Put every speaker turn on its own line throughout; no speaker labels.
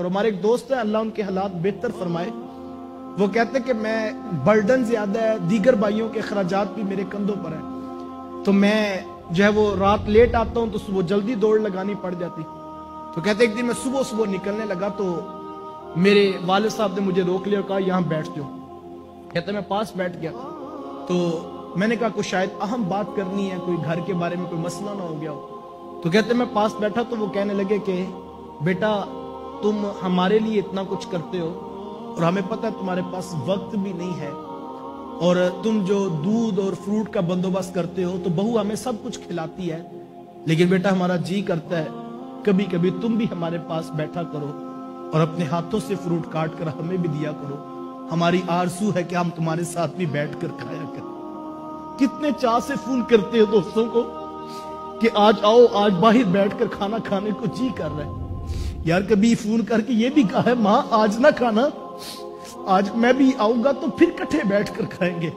ہمارے ایک دوست ہیں، اللہ ان کے حالات بہتر فرمائے، وہ کہتے ہیں کہ میں برڈن زیادہ ہے، دیگر بھائیوں کے اخراجات بھی میرے کندھوں پر ہیں، تو میں جو ہے وہ رات لیٹ آتا ہوں تو صبح جلدی دوڑ لگانی پڑ جاتی. تو کہتے ہیں ایک دن میں صبح نکلنے لگا تو میرے والد صاحب نے مجھے روک لیا اور کہا یہاں بیٹھ جاؤ. کہتے ہیں میں پاس بیٹھ گیا تو میں نے کہا کوئی شاید اہم بات کرنی ہے، کوئی گھر کے بارے میں کوئی مسئلہ نہ ہو گیا ہو. تو کہتے ہیں میں پاس بیٹھا تو وہ کہنے لگے کہ بیٹا تم ہمارے لیے اتنا کچھ کرتے ہو اور ہمیں پتہ ہے تمہارے پاس وقت بھی نہیں ہے، اور تم جو دودھ اور فروٹ کا بندوبست کرتے ہو تو بہو ہمیں سب کچھ کھلاتی ہے، لیکن بیٹا ہمارا جی کرتا ہے کبھی کبھی تم بھی ہمارے پاس بیٹھا کرو اور اپنے ہاتھوں سے فروٹ کاٹ کر ہمیں بھی دیا کرو. ہماری آرزو ہے کہ ہم تمہارے ساتھ بھی بیٹھ کر کھایا کریں. کتنے چاہ سے فون کرتے ہو دوستوں کو کہ آج آؤ، آج باہر بیٹھ کر کھانا کھانے کو جی کر رہا ہے. یار کبھی فون کر کے یہ بھی کہا ہے ماں آج نہ کھانا، آج میں بھی آؤں گا تو پھر کٹھے بیٹھ کر کھائیں گے.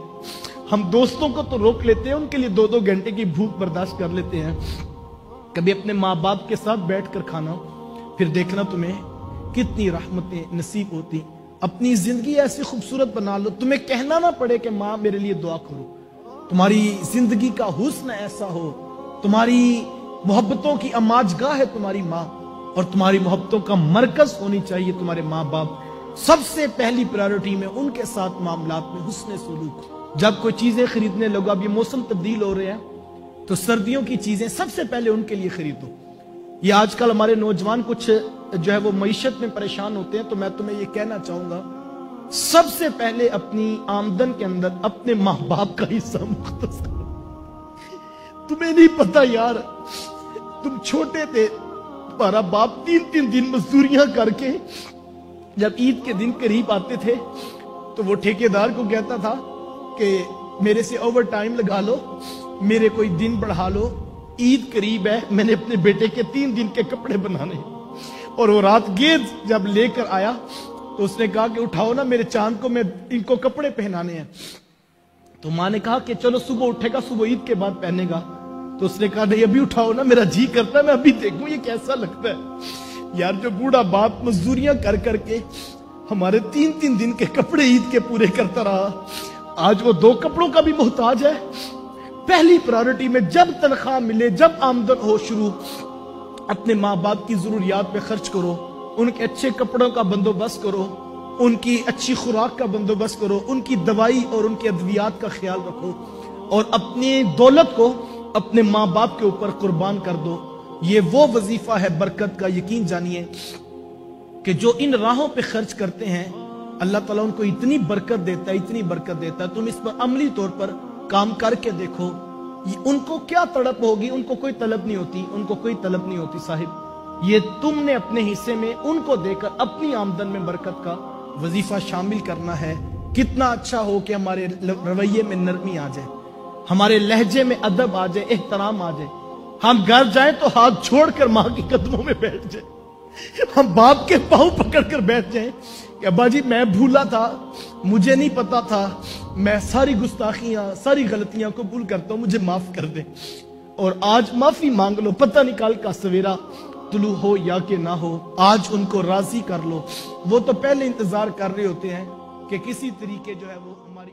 ہم دوستوں کو تو روک لیتے ہیں، ان کے لیے 2-2 گھنٹے کی بھوک برداشت کر لیتے ہیں. کبھی اپنے ماں باپ کے ساتھ بیٹھ کر کھانا، پھر دیکھنا تمہیں کتنی رحمتیں نصیب ہوتی. اپنی زندگی ایسی خوبصورت بنا لو، تمہیں کہنا نہ پڑے کہ ماں میرے لیے دعا کرو. تمہاری زندگی کا حسن ایسا ہو، تمہاری محبتوں کی اماج گاہ ہے تمہاری ماں، اور تمہاری محبتوں کا مرکز ہونی چاہیے تمہارے ماں باپ. سب سے پہلی پرائیورٹی میں ان کے ساتھ معاملات میں حسن سلوک. جب کوئی چیزیں خریدنے لگو، اب یہ موسم تبدیل ہو رہے ہیں تو سردیوں کی چیزیں سب سے پہلے ان کے لیے خریدو. یہ آج کل ہمارے نوجوان کچھ جو ہے وہ معیشت میں پریشان ہوتے ہیں، تو میں تمہیں یہ کہنا چاہوں گا سب سے پہلے اپنی آمدن کے اندر اپنے ماں باپ کا حصہ مختص کرو. تمہیں نہیں پتا یار، تم چھوٹے تھے، تمہارا باپ 3 دن مزدوریاں کر کے جب عید کے دن قریب آتے تھے تو وہ ٹھیکیدار کو کہتا تھا کہ میرے سے اوور ٹائم لگا لو، میرے کوئی دن بڑھا لو، عید قریب ہے، میں نے اپنے بیٹے کے 3 دن کے کپڑے بنانے. اور وہ رات گیز جب لے کر آیا تو اس نے کہا کہ اٹھاؤ نا میرے چاند کو، میں ان کو کپڑے پہنانے ہیں. تو ماں نے کہا کہ چلو صبح اٹھے گا، صبح عید کے بعد پہنے گا. تو اس نے کہا نہیں ابھی اٹھاؤ نا، میرا جی کرتا ہے میں ابھی دیکھوں یہ کیسا لگتا ہے. یار جو بوڑھا باپ مزدوریاں کر کر کے ہمارے 3 دن کے کپڑے عید کے پورے کرتا رہا، آج وہ 2 کپڑوں کا بھی محتاج ہے. پہلی پرائیورٹی میں جب تنخواہ ملے، جب آمدن ہو شروع، اپنے ماں باپ کی ضروریات پہ خرچ کرو، ان کے اچھے کپڑوں کا بندوبست کرو، ان کی اچھی خوراک کا بندوبست کرو، ان کی دوائی اور ان کی ادویات کا خیال رکھو، اور اپنی دولت کو اپنے ماں باپ کے اوپر قربان کر دو. یہ وہ وظیفہ ہے برکت کا. یقین جانیے کہ جو ان راہوں پہ خرچ کرتے ہیں اللہ تعالیٰ ان کو اتنی برکت دیتا ہے، اتنی برکت دیتا ہے. تم اس پر عملی طور پر کام کر کے دیکھو. ان کو کیا تڑپ ہوگی، ان کو کوئی طلب نہیں ہوتی، ان کو کوئی طلب نہیں ہوتی صاحب. یہ تم نے اپنے حصے میں ان کو دے کر اپنی آمدن میں برکت کا وظیفہ شامل کرنا ہے. کتنا اچھا ہو کہ ہمارے رویے میں نرمی آ جائے، ہمارے لہجے میں ادب آ جائے، احترام آ جائے. ہم گھر جائیں تو ہاتھ چھوڑ کر ماں کے قدموں میں بیٹھ جائیں، ہم باپ کے پاؤں پکڑ کر بیٹھ جائیں کہ ابا جی میں بھولا تھا، مجھے نہیں پتا تھا، میں ساری گستاخیاں ساری غلطیاں قبول کرتا ہوں، مجھے معاف کر دیں. اور آج معافی مانگ لو، پتہ نہیں کل کا سویرا طلوع ہو یا کہ نہ ہو، آج ان کو راضی کر لو. وہ تو پہلے انتظار کر رہے ہوتے ہیں کہ کسی طریقے جو ہے وہ ہماری